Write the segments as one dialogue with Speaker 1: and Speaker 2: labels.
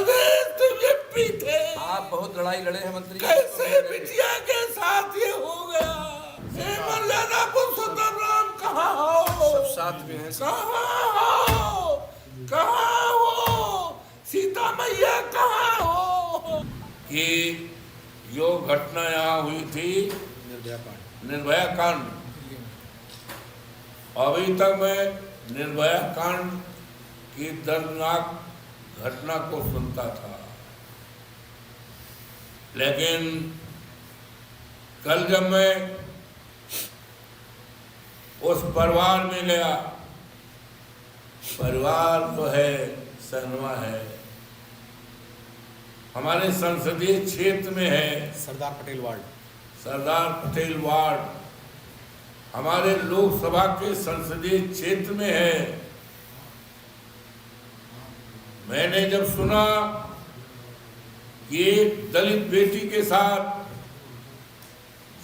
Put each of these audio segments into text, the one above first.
Speaker 1: BJP थे।
Speaker 2: आप बहुत लड़ाई लड़े हैं मंत्री।
Speaker 1: कैसे बिटिया के साथ ये हो गया? मर्यादा पुरुषोत्तम राम कहाँ हो?
Speaker 2: सब साथ में हैं।
Speaker 1: कहाँ हो? सीता मैया कहाँ हो? कि जो घटना यहाँ हुई थी निर्भया कांड, अभी तक मैं निर्भया कांड की दर्दनाक घटना को सुनता था, लेकिन कल जब मैं उस परिवार में गया, परिवार तो है सहनवा है, हमारे संसदीय क्षेत्र में है,
Speaker 3: सरदार पटेल वार्ड
Speaker 1: हमारे लोकसभा के संसदीय क्षेत्र में है। मैंने जब सुना कि एक दलित बेटी के साथ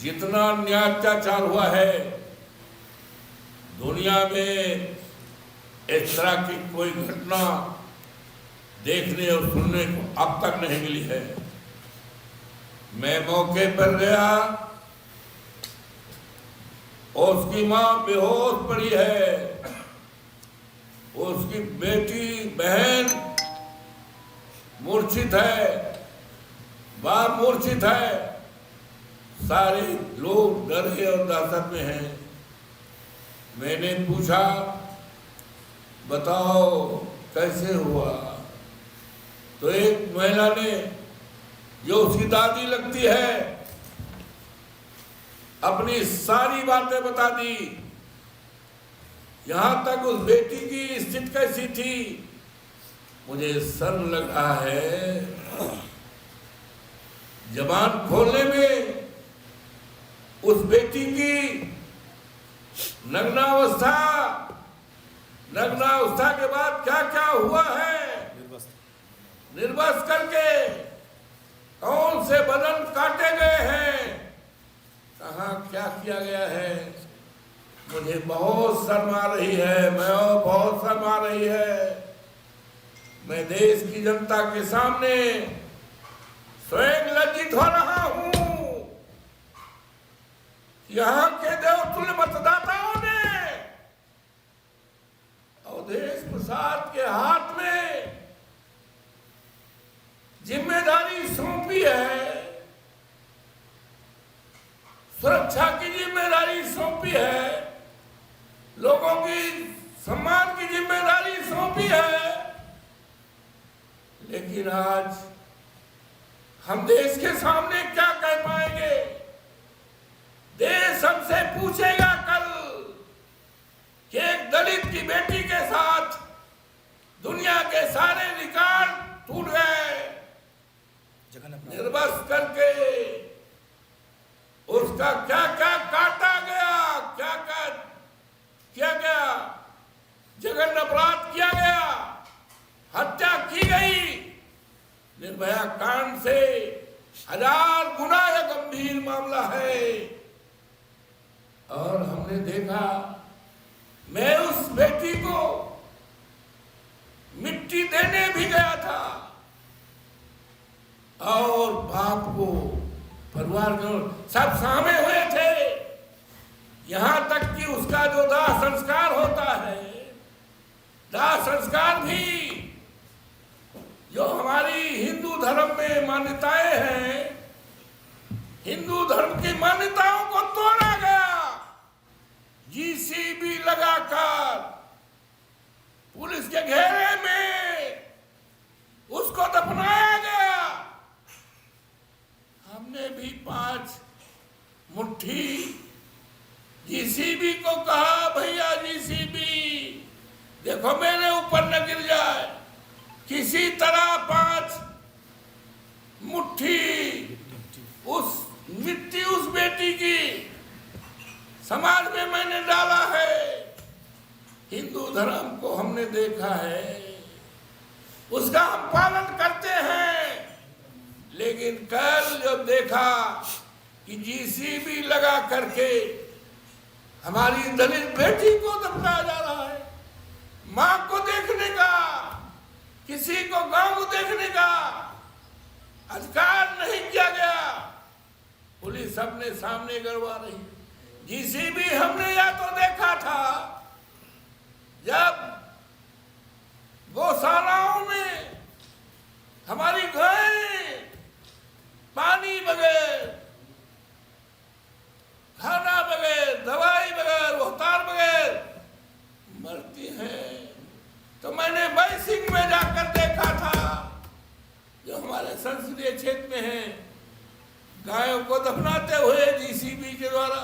Speaker 1: जितना अत्याचार हुआ है, दुनिया में इस तरह की कोई घटना देखने और सुनने को अब तक नहीं मिली है। मैं मौके पर गया, उसकी मां बेहोश पड़ी है, उसकी बेटी बहन मूर्छित है, बाप मूर्छित है, सारे लोग डरे और दहशत में हैं। मैंने पूछा, बताओ कैसे हुआ? तो एक महिला ने, जो उसकी दादी लगती है, अपनी सारी बातें बता दी। यहां तक उस बेटी की स्थिति कैसी थी, मुझे शर्म लग रहा है। जबान खोलने में उस बेटी की नग्नावस्था के बाद क्या क्या हुआ है, निर्वस्त्र करके कौन से बदन काटे गए हैं, कहाँ क्या किया गया है, मुझे बहुत शर्म आ रही है। बहुत शर्म आ रही है। मैं देश की जनता के सामने स्वयं लज्जित हो रहा हूं। यहाँ के देवतुल्य मतदाताओं ने अवधेश प्रसाद के हाथ में जिम्मेदारी सौंपी है, सुरक्षा की जिम्मेदारी सौंपी है, लोगों की सम्मान की जिम्मेदारी सौंपी है, लेकिन आज हम देश के सामने क्या कह पाएंगे? देश हमसे पूछेगा कल कि एक दलित की बेटी के साथ दुनिया के सारे रिकॉर्ड टूट गए, निर्वस्त्र करके उसका क्या क्या काटा गया, क्या क्या किया गया, जघन्य अपराध किया गया, हत्या की गई। निर्भया कांड से 1000 गुना यह गंभीर मामला है। और हमने देखा, मैं उस बेटी को मिट्टी देने भी गया था और बाप को, परिवार को, सब सामे हुए थे। यहां तक कि उसका जो दाह संस्कार होता है, दाह संस्कार भी जो हमारी हिंदू धर्म में मान्यताएं हैं, हिंदू धर्म की मान्यताओं को तोड़ा गया। जीसीबी लगाकर पुलिस के घेरे में उसको दफनाया गया। हमने भी 5 मुट्ठी जीसीबी को कहा, भैया जीसीबी देखो मेरे ऊपर न गिर जाए, किसी तरह 5 मुट्ठी उस मिट्टी उस बेटी की समाज में मैंने डाला है। हिंदू धर्म को हमने देखा है, उसका हम पालन करते हैं, लेकिन कल जब देखा कि जीसीबी लगा करके हमारी दलित बेटी को दफनाया जा रहा है, मां को देखने का किसी को गांव देखने का अधिकार नहीं किया गया। पुलिस अपने सामने करवा रही। जीसीबी हमने या तो देखा था जब गौशालाओं में हमारी गायें पानी बगैर, खाना बगैर, दवाई बगैर, उपचार बगैर मरती हैं, तो मैंने बैसिंग में जाकर देखा था जो हमारे संसदीय क्षेत्र में है, गायों को दफनाते हुए जीसीबी के द्वारा।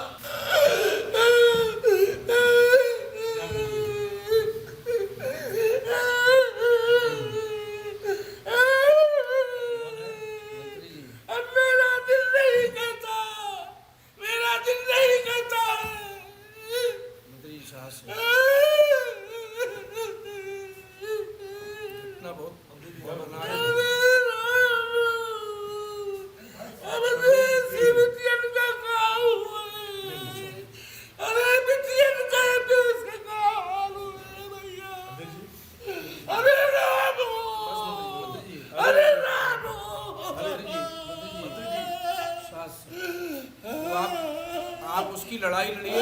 Speaker 2: आप उसकी लड़ाई लड़िए,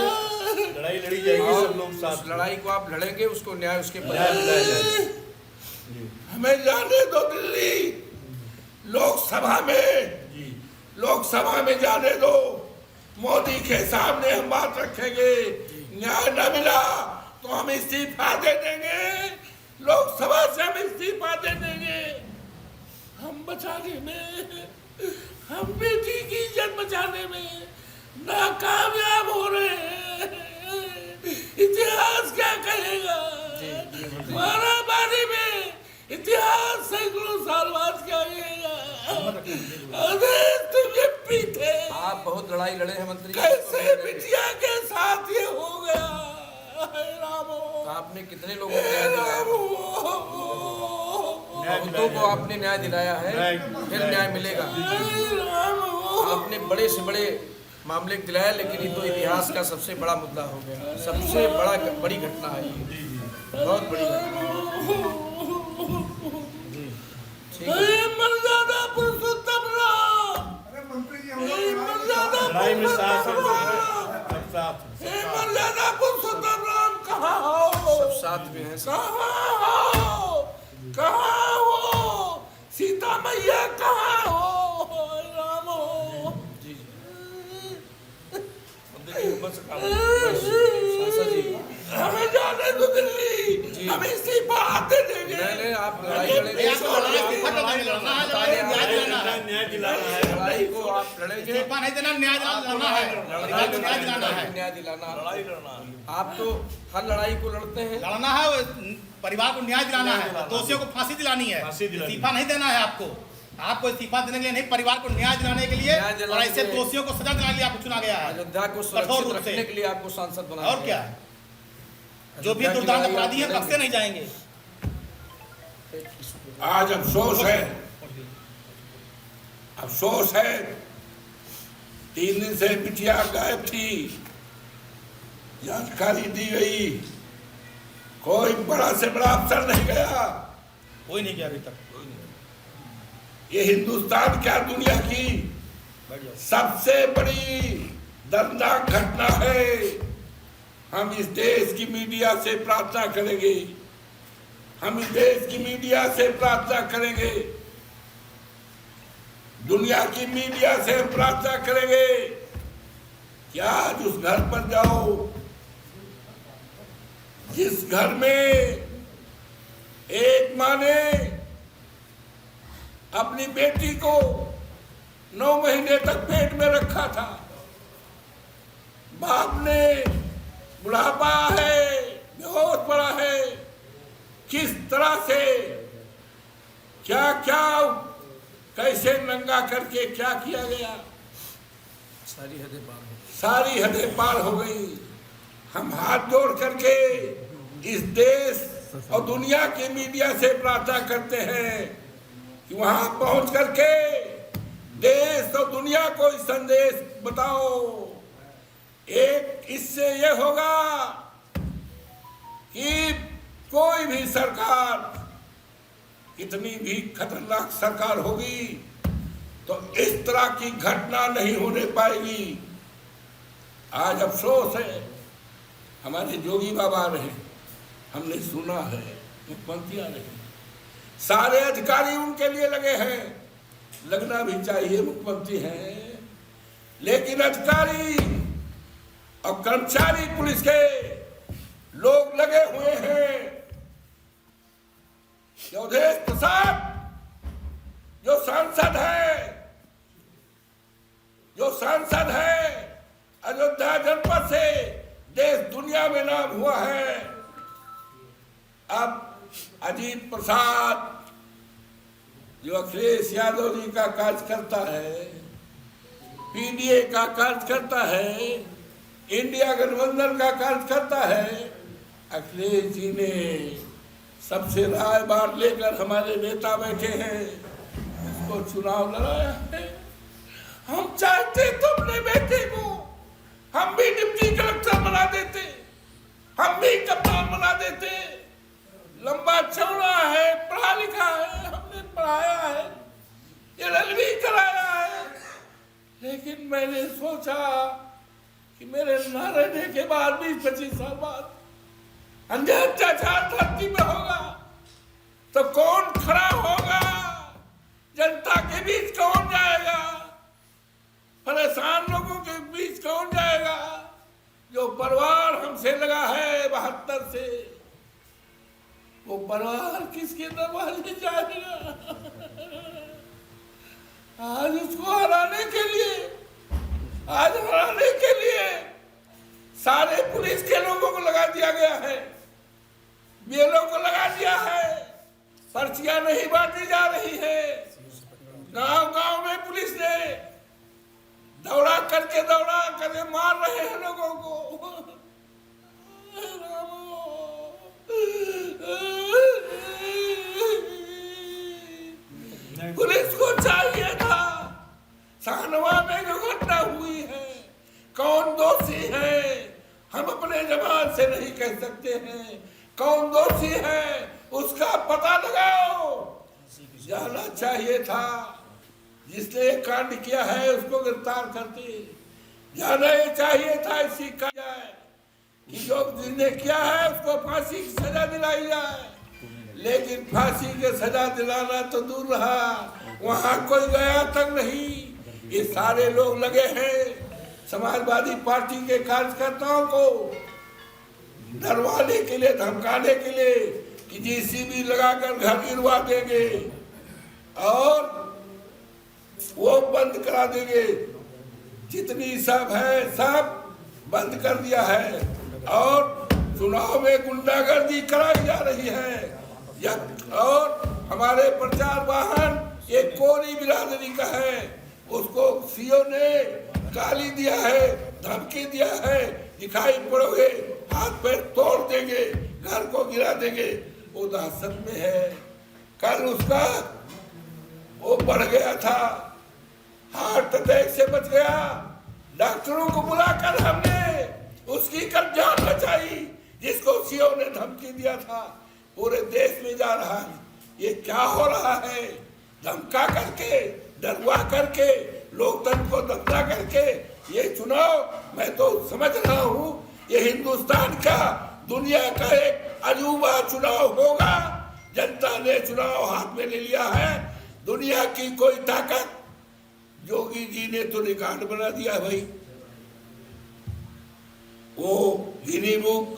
Speaker 3: लड़ाई लड़ी जाएगी, सब लोग साथ।
Speaker 2: लड़ाई को आप लड़ेंगे, उसको न्याय उसके न्याय मिलाया जाएगा।
Speaker 1: हमें जाने दो दिल्ली लोकसभा में जाने दो। मोदी के सामने हम बात रखेंगे। न्याय न मिला तो हम इस्तीफा दे देंगे, लोकसभा से हम इस्तीफा दे देंगे। हम बचाने में, हम बेटी की इज्जत बचाने में नाकामयाब हो रहे हैं। इतिहास क्या कहेगा? मारामारी में इतिहास सैकड़ों साल बाद क्या कहेगा? अरे तुम ये पीते,
Speaker 2: आप बहुत लड़ाई लड़े हैं मंत्री।
Speaker 1: कैसे बिटिया के साथ ये हो गया? रामो,
Speaker 2: आपने कितने लोगों को न्याय दिलाया? बहुतों को आपने न्याय दिलाया है, फिर न्याय मिलेगा। आपने बड़े से बड़े मामले दिलाया, लेकिन ये तो इतिहास का सबसे बड़ा मुद्दा हो गया। सबसे बड़ी घटना है ये, बहुत बड़ी घटना है।
Speaker 1: मर्यादा पुरुषोत्तम राम,
Speaker 3: लड़ाई में साथ
Speaker 1: मर्यादा पुरुषोत्तम राम कहाँ हो?
Speaker 2: सब साथ में हैं।
Speaker 1: कहाँ हो? सीता मैया कहाँ हो? राम हो। हमें जाने दो दिल्ली, हम इस्तीफा दे देंगे।
Speaker 2: नहीं, आप लड़ाई लड़ेंगे,
Speaker 3: न्याय दिलाना है।
Speaker 2: लड़ाई को आप लड़ेंगे,
Speaker 4: नहीं देना, न्याय दिलाना है,
Speaker 2: न्याय दिलाना। लड़ाई लड़ना, आप तो हर लड़ाई को लड़ते हैं।
Speaker 4: लड़ना है, परिवार को न्याय दिलाना है, दोषियों को फांसी दिलानी है। इस्तीफा नहीं देना है आपको इस्तीफा देने के लिए नहीं, परिवार को न्याय दिलाने के लिए और ऐसे दोषियों को सजा दिलाने के लिए आपको चुना गया है।
Speaker 2: अयोध्या को सुरक्षित रखने के लिए आपको सांसद बनाया।
Speaker 4: और क्या, जो भी दुर्दांत अपराधी हैं बख्शे नहीं जाएंगे।
Speaker 1: आज अफसोस है 3 दिन से बिटिया गायब थी, जानकारी दी गई, कोई बड़ा से बड़ा अफसर नहीं गया।
Speaker 4: कोई नहीं गया अभी तक।
Speaker 1: ये हिंदुस्तान क्या दुनिया की सबसे बड़ी दर्दनाक घटना है। हम इस देश की मीडिया से प्रार्थना करेंगे, दुनिया की मीडिया से हम प्रार्थना करेंगे कि आज उस घर पर जाओ जिस घर में एक माँ ने अपनी बेटी को 9 महीने तक पेट में रखा था। बाप ने बुढ़ापा है, बेहोश पड़ा है, किस तरह से क्या कैसे नंगा करके क्या किया गया, सारी हदें पार हो गई। हम हाथ जोड़ करके इस देश और दुनिया की मीडिया से प्रार्थना करते हैं कि वहां पहुंच करके देश और दुनिया को संदेश बताओ। एक इससे ये होगा कि कोई भी सरकार कितनी भी खतरनाक सरकार होगी तो इस तरह की घटना नहीं होने पाएगी। आज अफसोस है, हमारे जोगी बाबा रहे, हमने सुना है, मुख्यमंत्री रहे, सारे अधिकारी उनके लिए लगे हैं, लगना भी चाहिए, मुख्यमंत्री हैं, लेकिन अधिकारी और कर्मचारी पुलिस के लोग लगे हुए हैं। अवधेश प्रसाद जो सांसद है अयोध्या जनपद से, देश दुनिया में नाम हुआ है। अब अजीत प्रसाद जो अखिलेश यादव जी का कार्य करता है, पीडीए का कार्य करता है, इंडिया गठबंधन का कार्य करता है, अखिलेश जी ने सबसे राय बात लेकर हमारे नेता बैठे हैं, इसको चुनाव लड़ाया है। हम चाहते तो अपने बेटे को हम भी डिप्टी कलेक्टर बना देते, हम भी कप्तान बना देते। लंबा चौड़ा है, पढ़ा लिखा है, हमने पढ़ाया है, LLB कराया है, लेकिन मैंने सोचा कि मेरे न रहने के बाद 20-25 साल बाद अन्याय अत्याचार धरती में होगा तो कौन खड़ा होगा, जनता के बीच कौन जाएगा, परेशान लोगों के बीच कौन जाएगा। जो परिवार हमसे लगा है 72 से, वो परिवार किसके दरबार जाएगा। आज उसको हराने के लिए सारे पुलिस के लोगों को लगा दिया गया है, बीएलओ को लगा दिया है, पर्चियां नहीं बांटी जा रही है। गांव में पुलिस ने दौड़ा करके मार रहे हैं लोगों को। पुलिस को चाहिए था, शाहनवा में जो घटना हुई है, कौन दोषी है हम अपने जबान से नहीं कह सकते हैं, कौन दोषी है उसका पता लगाओ। जाना चाहिए था, जिसने कांड किया है उसको गिरफ्तार करते, जाना चाहिए था इसी का जाए कि जो जिसने किया है उसको फांसी की सजा दिलाई जाए, लेकिन फांसी की सजा दिलाना तो दूर रहा, वहां कोई गया तक नहीं। ये सारे लोग लगे हैं समाजवादी पार्टी के कार्यकर्ताओं को डरवाने के लिए, धमकाने के लिए कि JCB लगाकर घर गिरवा देंगे और वो बंद करा देंगे। जितनी सब है सब बंद कर दिया है और चुनाव में गुंडागर्दी कराई जा रही है। और हमारे प्रचार वाहन एक कोरी बिरादरी का है, उसको सीओ ने गाली दिया है, धमकी दिया है, दिखाई पड़ोगे हाथ पैर तोड़ देंगे, घर को गिरा देंगे। वो दहशत में है। कल उसका वो बढ़ गया था, हार्ट अटैक से बच गया, डॉक्टरों को बुलाकर हमने उसकी कल जान बचाई, जिसको सीओ ने धमकी दिया था। पूरे देश में जा रहा है, ये क्या हो रहा है? धमका करके, डरवा करके, लोकतंत्र को दबा करके ये चुनाव मैं तो समझ रहा हूँ ये हिंदुस्तान का, दुनिया का एक अजूबा चुनाव होगा। जनता ने चुनाव हाथ में ले लिया है, दुनिया की कोई ताकत, योगी जी ने तो रिकॉर्ड बना दिया भाई। वो गिनी बुक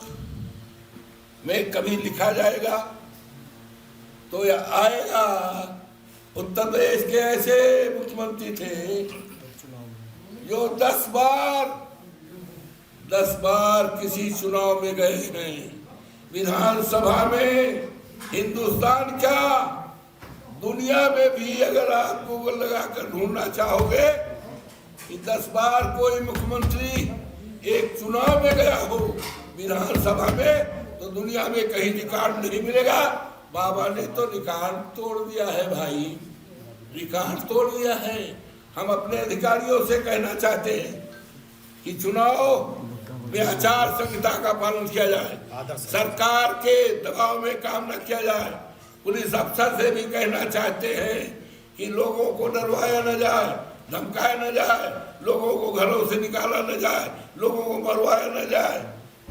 Speaker 1: में कभी लिखा जाएगा तो यह आएगा। उत्तर प्रदेश के ऐसे मुख्यमंत्री थे जो 10 बार किसी चुनाव में गए हैं। विधानसभा में हिंदुस्तान क्या, दुनिया में भी अगर आप गूगल लगाकर ढूंढना चाहोगे कि 10 बार कोई मुख्यमंत्री एक चुनाव में गया हो विधानसभा में, तो दुनिया में कहीं रिकॉर्ड नहीं मिलेगा। बाबा ने तो रिकॉर्ड तोड़ दिया है भाई, रिकॉर्ड तोड़ दिया है। हम अपने अधिकारियों से कहना चाहते हैं कि चुनाव में आचार संहिता का पालन किया जाए, सरकार के दबाव में काम न किया जाए, पुलिस अफसर से भी कहना चाहते हैं कि लोगों को डरवाया न जाए, धमकाया न जाए, लोगों को घरों से निकाला न जाए, लोगों को मरवाया न जाए,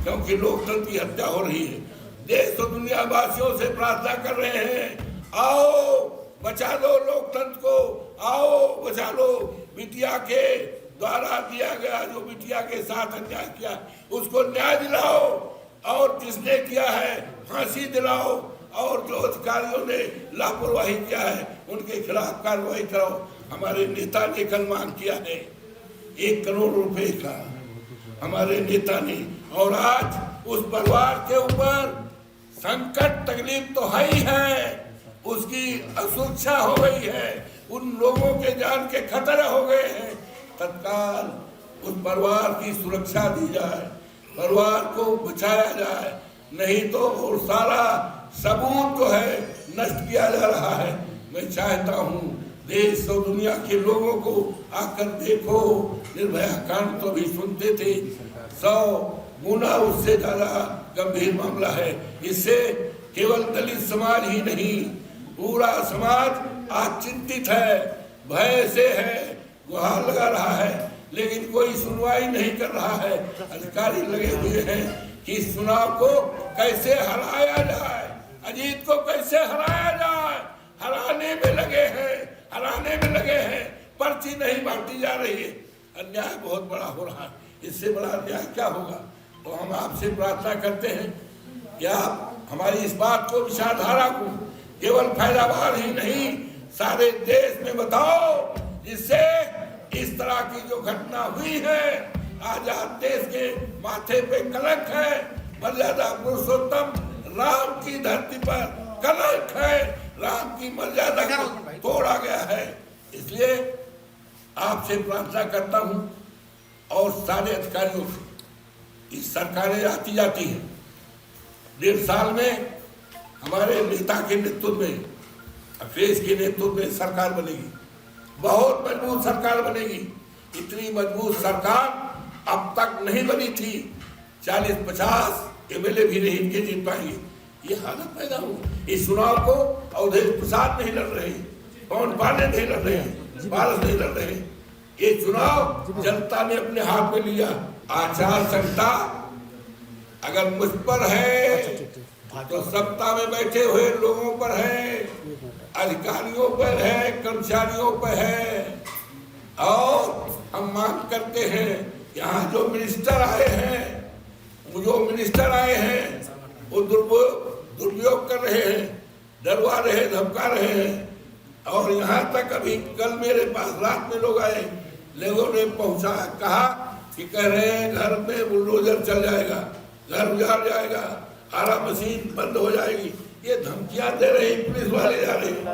Speaker 1: क्योंकि लोकतंत्र की हत्या हो रही है। देश और दुनिया वासियों से प्रार्थना कर रहे हैं, आओ बचा लो लोकतंत्र को, आओ बचा लो। बिटिया के द्वारा दिया गया जो बिटिया के साथ अन्याय किया उसको न्याय दिलाओ, और जिसने किया है फांसी दिलाओ, और जो अधिकारियों ने लापरवाही किया है उनके खिलाफ कार्रवाई कराओ। हमारे नेता ने कल मांग किया है 1 करोड़ रुपए का, हमारे नेता ने, और आज उस परिवार के ऊपर संकट तकलीफ तो है ही है, उसकी असुरक्षा हो गई है, उन लोगों के जान के खतरे हो गए हैं। तत्काल उस परिवार की सुरक्षा दी जाए, परिवार को बचाया जाए, नहीं तो और सारा सबूत जो है नष्ट किया जा रहा है। मैं चाहता हूँ देश और दुनिया के लोगों को आकर देखो, निर्भया कांड तो भी सुनते थे, 100 गुना उससे ज्यादा गंभीर मामला है। इससे केवल दलित समाज ही नहीं, पूरा समाज आज चिंतित है, भय से है, गुहार लगा रहा है, लेकिन कोई सुनवाई नहीं कर रहा है। अधिकारी लगे हुए हैं कि इस चुनाव को कैसे हराया जाए, अजीत को कैसे हराया जाए, हराने में लगे हैं, हराने में लगे हैं। पर्ची नहीं बांटी जा रही है, अन्याय बहुत बड़ा हो रहा है, इससे बड़ा अन्याय क्या होगा। तो हम आपसे प्रार्थना करते हैं कि आप हमारी इस बात को, विचारधारा को केवल फैलाबाद ही नहीं सारे देश में बताओ, जिससे इस तरह की जो घटना हुई है, आजाद देश के माथे पे कलंक है, मर्यादा पुरुषोत्तम राम की धरती पर कलंक है, राम की मर्यादा को तोड़ा गया है। इसलिए आपसे प्रार्थना करता हूं और सारे अधिकारियों से, इस सरकारें आती जाती हैं, 1.5 साल में हमारे नेता के नेतृत्व में, अखिलेश के नेतृत्व में सरकार बनेगी, बहुत मजबूत सरकार बनेगी। इतनी मजबूत सरकार अब तक नहीं बनी थी, 40-50 MLA भी नहीं इनके जीत पाएंगे, ये हालत पैदा हुई। इस चुनाव को अवधेश प्रसाद नहीं लड़ रहे, पवन पांडे नहीं लड़ रहे, पारस नहीं लड़ रहे, ये चुनाव जनता ने अपने हाथ में लिया। आचार संहिता अगर मुझ पर है तो सत्ता में बैठे हुए लोगों पर है, अधिकारियों पर है, कर्मचारियों पर है। और हम मांग करते हैं, यहाँ जो मिनिस्टर आए हैं, वो दुरुपयोग कर रहे हैं, डरवा रहे, धमका रहे हैं। और यहाँ तक अभी कल मेरे पास रात में लोग आए, लोगों ने पहुंचा, कहा कि कह रहे हैं घर में बुलडोजर चल जाएगा, घर उजाड़ जाएगा, आरा मशीन बंद हो जाएगी, ये धमकियां दे रही पुलिस वाले, जा रहे हैं,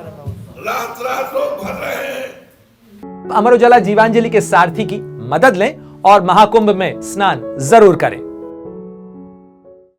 Speaker 1: रात रात लोग भर रहे हैं।
Speaker 5: अमर उजाला जीवांजलि के सारथी की मदद लें और महाकुंभ में स्नान जरूर करें।